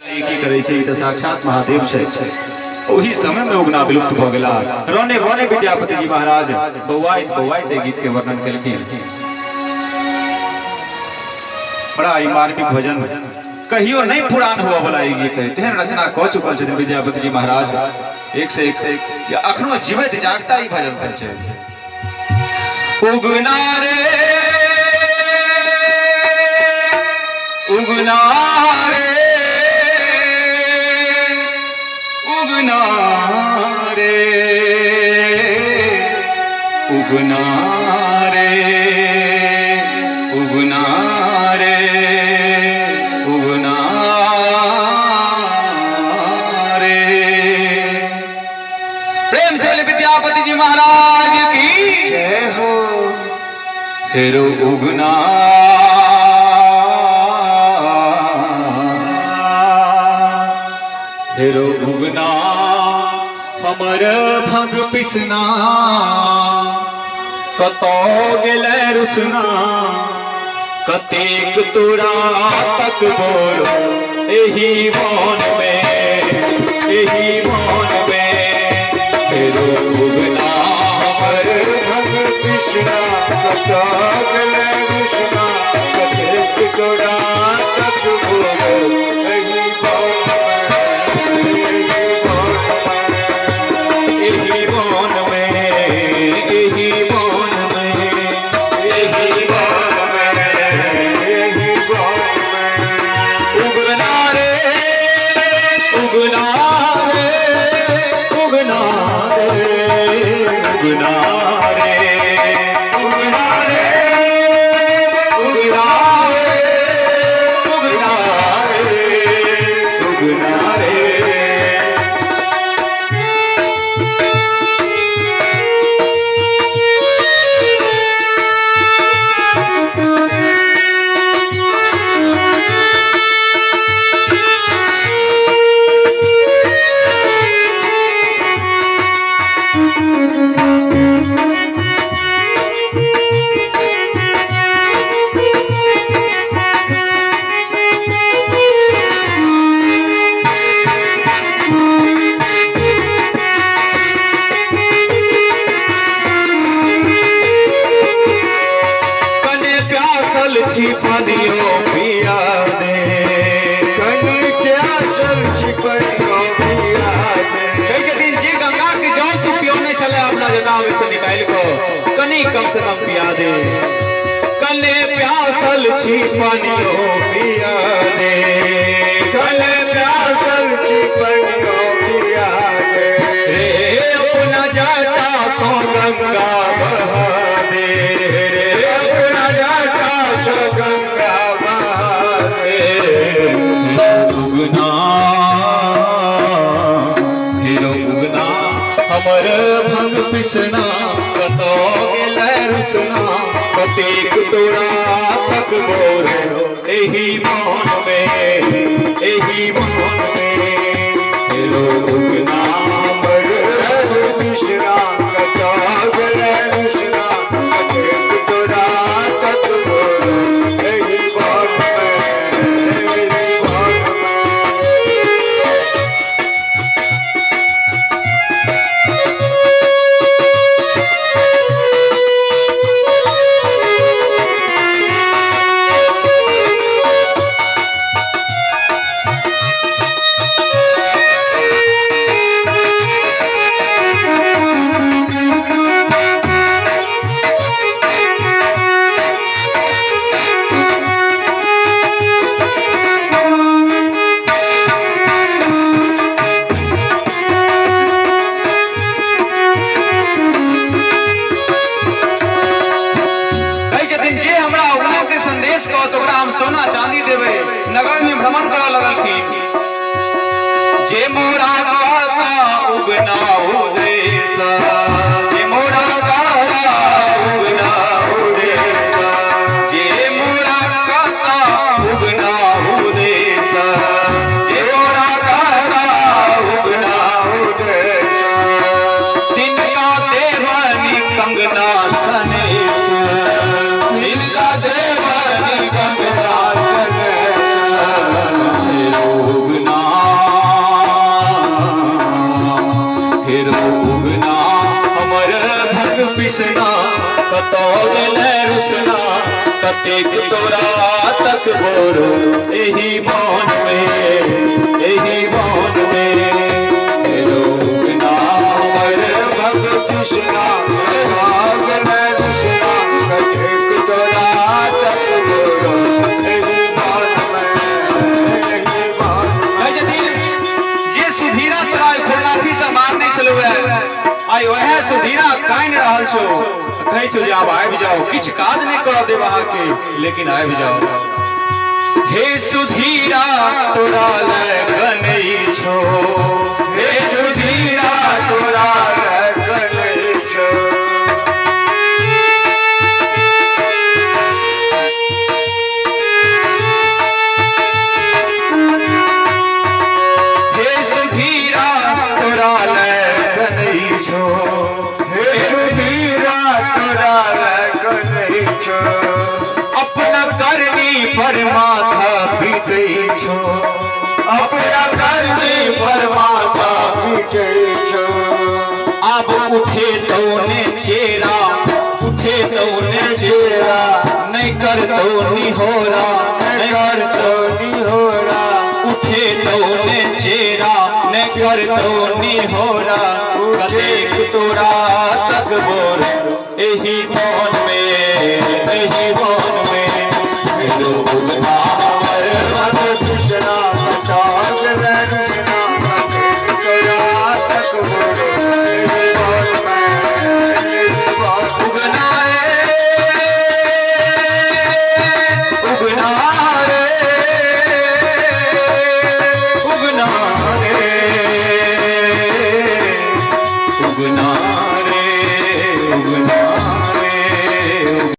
साक्षात महादेव छे। ओही समय में उगना विलुप्त भ गेला। रोने रोने विद्यापति जी महाराज बौआइत बौआइत गीत के वर्णन केलखिन। बड़ा ई मार्मिक भजन कहियो नहीं पुरान हुआ वाला ई गीत है। तेहन रचना क चुकल छथिन विद्यापति जी महाराज। एक से एक अखनो जीवित जागता ई भजन सब छे। उगना रे उगना रे उगना रे उगना रे उगना रे उगना रे। प्रेम से विद्यापति जी महाराज की जय हो। हेरो उगना हेरो उगना हमर भंग पिसना कतो गेलै रुसना कतेक तोरा तक बोलो एही वन में हेरो उगना हमर भंग पिसना कतो गेलै रुसना कतेक तोरा तक बोलो एही कम से कम पिया दे कले प्यासल छी पानियो पिया दे कले प्यासल छी पानियो पिया दे रे अपना जाटा सो गंगा बहा दे रे अपना जाटा सो गंगा बहा दे। उगना हेरो उगना हमर भंग पिसना कतो सुना कतेक तोरा तक बोलो एही मन में हेरो उगना हमर मिश्रा कतो गेलै मिश्रा कतेक तोरा तक बोलो एही मन में। सोना चांदी देवे नगर में भ्रमण कर लगलखिन। जे मोरा गाता उगना उदेश जे मोरा गाता उगना उदेश जे मोरा गाता उगना उदेश जे मोरा गाता उगना उदेश तिनका देवानी कंगना सनेश तिनका देवानी कंगना सनेश। उगना कतेक तोरा तक बोरो एही मन में, एही मन में लोग नावर भग कृष्णा भाग में कृष्णा कतेक तोरा तक बोरो एही मन में, एही मन में। जे सुधीरा तोरा खुरनाथी से मारने छलो आई वह सुधीरा काइन रहल छो कहे छो जे आब आबि जाओ किछ काज नहीं कर देब अहाँ के लेकिन आबि जाओ। हे सुधीरा तोरा लगन छो, हे सुधीरा तोरा लगन छो। हे सुधीरा तोरा लगन छो, हे सुधीरा तोरा लगन छो। अपना करनी पर माथा पीटे छो, अपना करनी पर माथा पीटे छो। अब उठे तोने चेहरा, उठे तोने चेहरा नहीं कर तो निहोरा, नहीं कर तो निहोरा। उठे तोने चेहरा नहीं कर तो निहोरा कतेक तोरा तक बोर एही मन में, एही मन में लोग नावर भग कृष्णा भाग में कृष्णा कतेक तोरा तक बोर एही मन में, एही उगना रे, उगना रे, उगना रे, उगना